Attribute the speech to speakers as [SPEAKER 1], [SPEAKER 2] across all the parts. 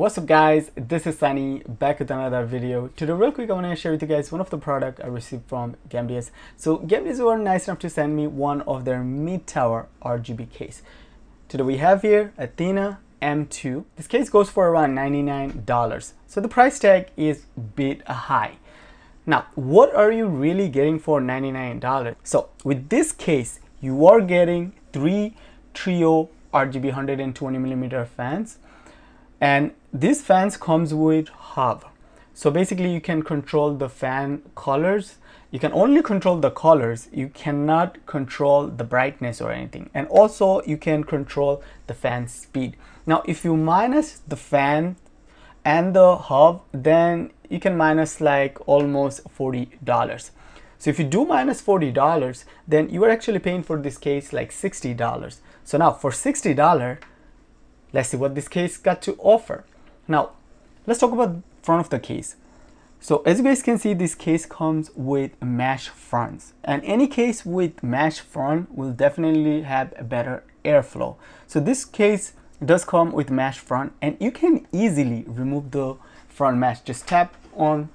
[SPEAKER 1] What's up guys, this is Sunny back with another video. Today real quick I want to share with you guys one of the product I received from Gamdias. So Gamdias were nice enough to send me one of their Midtower RGB case. Today we have here Athena M2. This case goes for around $99. So the price tag is a bit high. Now what are you really getting for $99? So with this case you are getting 3 trio RGB 120mm fans. And these fans comes with hub. So basically you can control the fan colors. You can only control the colors. You cannot control the brightness or anything. And also you can control the fan speed. Now if you minus the fan and the hub, then you can minus like almost $40. So if you do minus $40, then you are actually paying for this case like $60. So now for $60, let's see what this case got to offer. Now, let's talk about front of the case. So as you guys can see, this case comes with mesh fronts, and any case with mesh front will definitely have a better airflow. So this case does come with mesh front, and you can easily remove the front mesh. Just tap on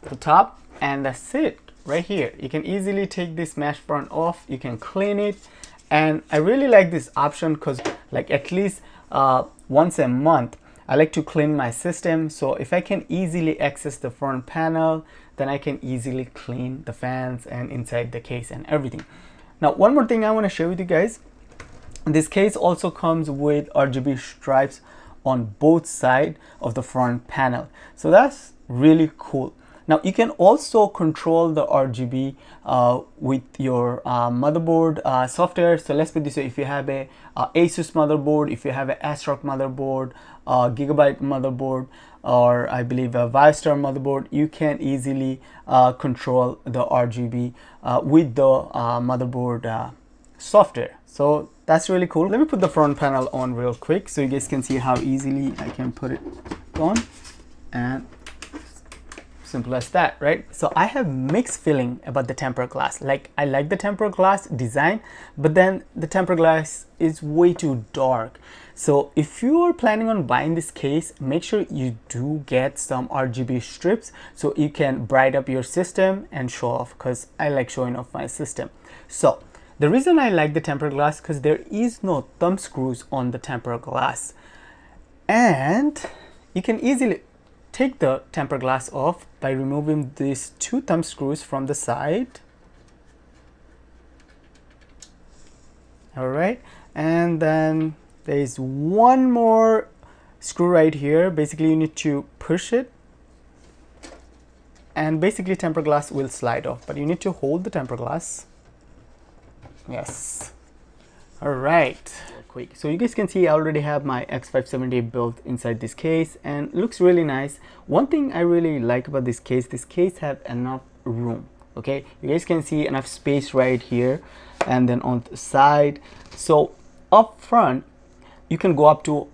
[SPEAKER 1] the top and that's it right here. You can easily take this mesh front off. You can clean it, and I really like this option because like at least once a month I like to clean my system. So if I can easily access the front panel, then I can easily clean the fans and inside the case and everything. Now one more thing I want to share with you guys, this case also comes with RGB stripes on both sides of the front panel, so that's really cool. Now you can also control the RGB with your motherboard software. So let's put this way: if you have a Asus motherboard, if you have an ASRock motherboard, Gigabyte motherboard, or I believe a ViveStar motherboard, you can easily control the RGB with the motherboard software. So that's really cool. Let me put the front panel on real quick so you guys can see how easily I can put it on, and simple as that, right? So I have mixed feeling about the tempered glass. Like I like the tempered glass design, but then the tempered glass is way too dark. So if you are planning on buying this case, make sure you do get some RGB strips so you can brighten up your system and show off, because I like showing off my system. So the reason I like the tempered glass, because there is no thumb screws on the tempered glass, and you can easily take the tempered glass off by removing these 2 thumb screws from the side. All right, and then there is one more screw right here. Basically you need to push it, and basically tempered glass will slide off, but you need to hold the tempered glass. Yes. All right, quick. So you guys can see I already have my X570 built inside this case, and it looks really nice. One thing I really like about this case have enough room. Okay, you guys can see enough space right here, and then on the side. So up front you can go up to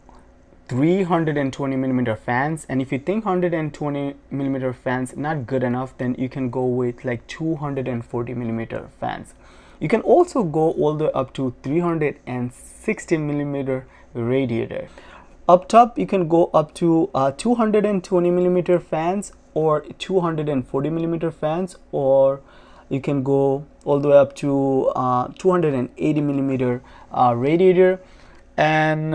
[SPEAKER 1] 320mm fans, and if you think 120mm fans not good enough, then you can go with like 240mm fans. You can also go all the way up to 360mm radiator. Up top you can go up to 220mm fans or 240mm fans, or you can go all the way up to 280mm radiator. And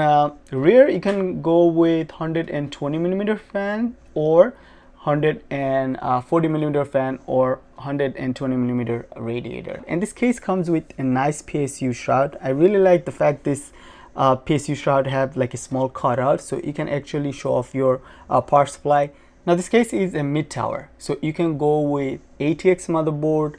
[SPEAKER 1] rear you can go with 120mm fan or 140mm fan or 120mm radiator. And this case comes with a nice PSU shroud. I really like the fact this PSU shroud have like a small cutout, so you can actually show off your power supply. Now this case is a Midtower, so you can go with ATX motherboard,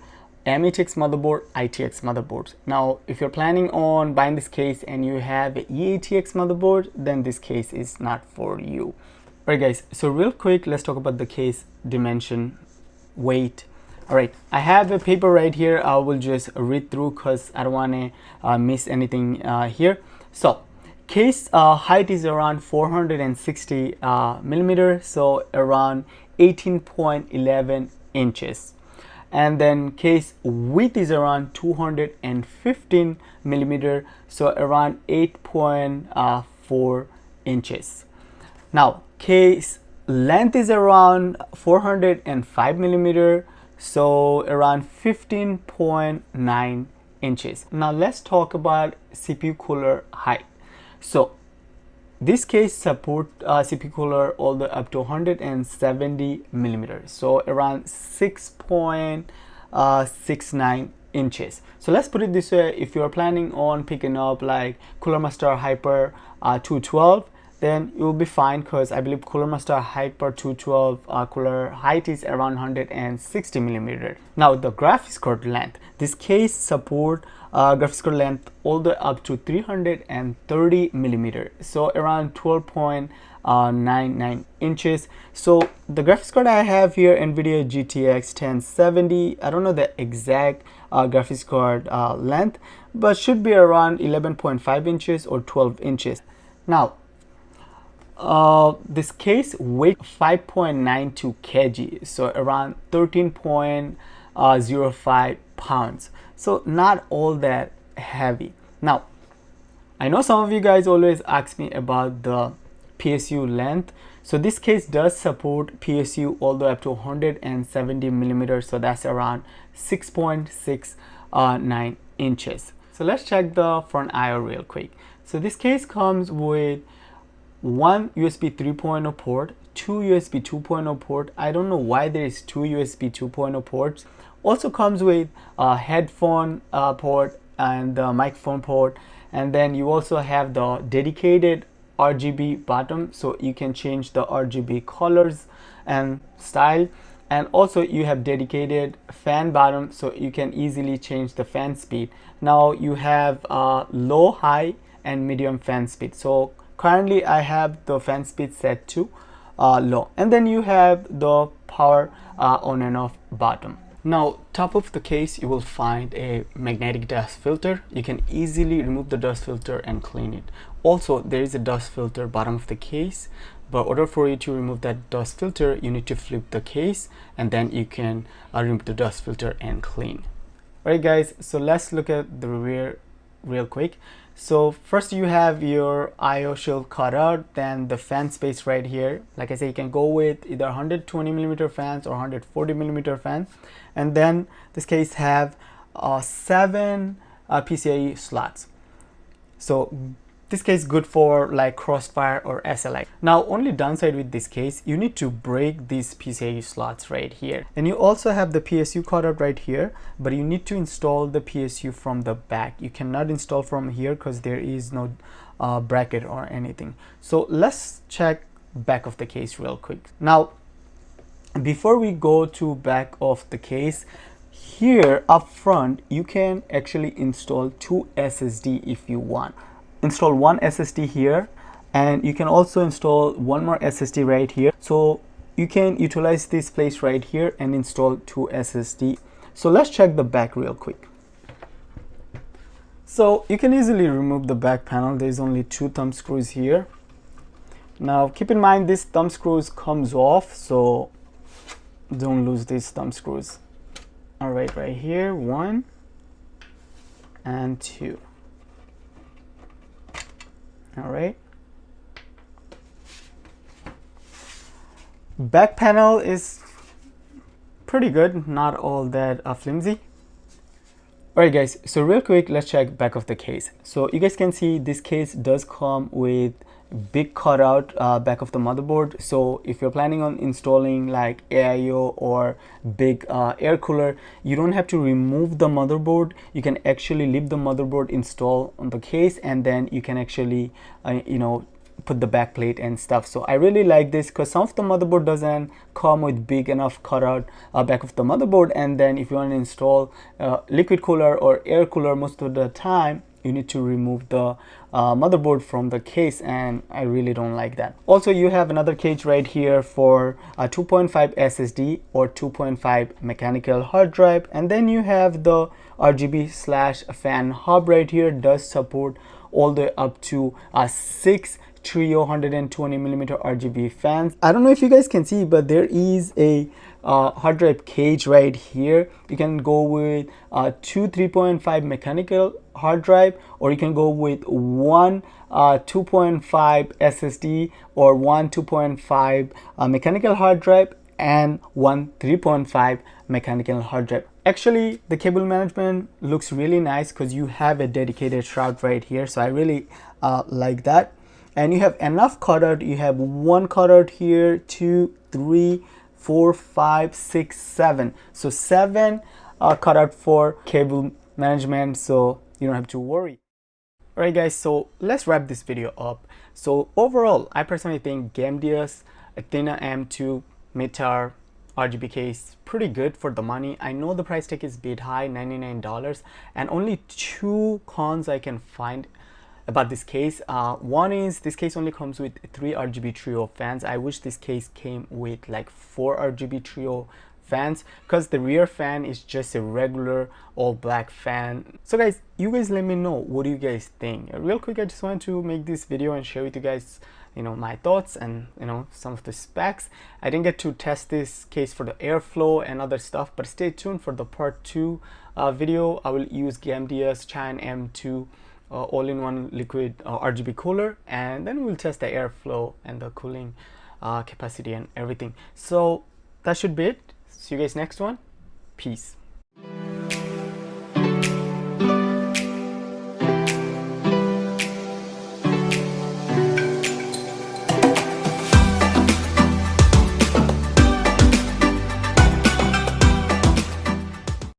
[SPEAKER 1] ATX motherboard, ITX motherboards. Now if you're planning on buying this case and you have an EATX motherboard, then this case is not for you. Alright guys, so real quick let's talk about the case dimension, weight. Alright, I have a paper right here. I will just read through because I don't want to miss anything here. So case height is around 460 millimeters, so around 18.11 inches. And then case width is around 215 millimeter, so around 8.4 inches. Now case length is around 405 millimeter, so around 15.9 inches. Now let's talk about CPU cooler height. So this case support CPU cooler all the up to 170 millimeters, so around 6.69 inches. So let's put it this way: if you're planning on picking up like Cooler Master Hyper 212, then you'll be fine, because I believe Cooler Master Hyper 212 cooler height is around 160 millimeter. Now the graphics card length, this case support graphics card length all the way up to 330 millimeter, so around 12.99 inches. So the graphics card I have here, NVIDIA GTX 1070, I don't know the exact graphics card length, but should be around 11.5 inches or 12 inches. Now this case weight 5.92 kg, so around 13.05 pounds, so not all that heavy. Now I know some of you guys always ask me about the PSU length, so this case does support PSU all the way up to 170 millimeters, so that's around 6.69 inches. So let's check the front I/O real quick. So this case comes with one USB 3.0 port, two USB 2.0 port. I don't know why there is two USB 2.0 ports. Also comes with a headphone port and the microphone port, and then you also have the dedicated RGB bottom, so you can change the RGB colors and style, and also you have dedicated fan bottom, so you can easily change the fan speed. Now you have low, high and medium fan speed, so currently I have the fan speed set to low, and then you have the power on and off button. Now top of the case you will find a magnetic dust filter. You can easily remove the dust filter and clean it. Also there is a dust filter bottom of the case, but in order for you to remove that dust filter you need to flip the case, and then you can remove the dust filter and clean. Alright guys, so let's look at the rear real quick. So first you have your I/O shield cut out, then the fan space right here. Like I say, you can go with either 120 millimeter fans or 140 millimeter fan, and then this case have 7 PCIe slots. So this case good for like Crossfire or SLI. Now only downside with this case, you need to break these PCIe slots right here, and you also have the PSU cutout right here, but you need to install the PSU from the back. You cannot install from here because there is no bracket or anything. So let's check back of the case real quick. Now before we go to back of the case, here up front you can actually install 2 SSD if you want. Install one SSD here, and you can also install one more SSD right here, so you can utilize this place right here and install 2 SSD. So let's check the back real quick. So you can easily remove the back panel. There's only 2 thumb screws here. Now keep in mind this thumb screws comes off, so don't lose these thumb screws. All right, right here, 1 and 2. All right, back panel is pretty good, not all that flimsy. All right guys, so real quick let's check back of the case. So you guys can see this case does come with big cutout back of the motherboard. So if you're planning on installing like AIO or big air cooler, you don't have to remove the motherboard. You can actually leave the motherboard installed on the case, and then you can actually you know, put the back plate and stuff. So I really like this because some of the motherboard doesn't come with big enough cutout back of the motherboard, and then if you want to install liquid cooler or air cooler, most of the time you need to remove the motherboard from the case, and I really don't like that. Also you have another cage right here for a 2.5 SSD or 2.5 mechanical hard drive, and then you have the RGB/fan hub right here. Does support all the way up to 6 trio 120 millimeter RGB fans. I don't know if you guys can see, but there is a hard drive cage right here. You can go with 2 3.5 mechanical hard drive, or you can go with one 2.5 SSD or one 2.5 mechanical hard drive and one 3.5 mechanical hard drive. Actually, the cable management looks really nice because you have a dedicated shroud right here, so I really like that. And you have enough cutout. You have one cutout here, 2, 3, 4, 5, 6, 7. So 7 cutout for cable management, so you don't have to worry. Alright guys, so let's wrap this video up. So overall, I personally think Gamdias Athena M2 Midtower RGB case pretty good for the money. I know the price tag is a bit high, $99, and only 2 cons I can find about this case. One is this case only comes with 3 RGB trio fans. I wish this case came with like 4 RGB trio fans, because the rear fan is just a regular all black fan. So guys, you guys let me know, what do you guys think? Real quick, I just want to make this video and share with you guys, you know, my thoughts and, you know, some of the specs. I didn't get to test this case for the airflow and other stuff, but stay tuned for the part 2 video. I will use Gamdias Chan M2 all-in-one liquid RGB cooler, and then we'll test the airflow and the cooling capacity and everything. So that should be it. See you guys next one. Peace.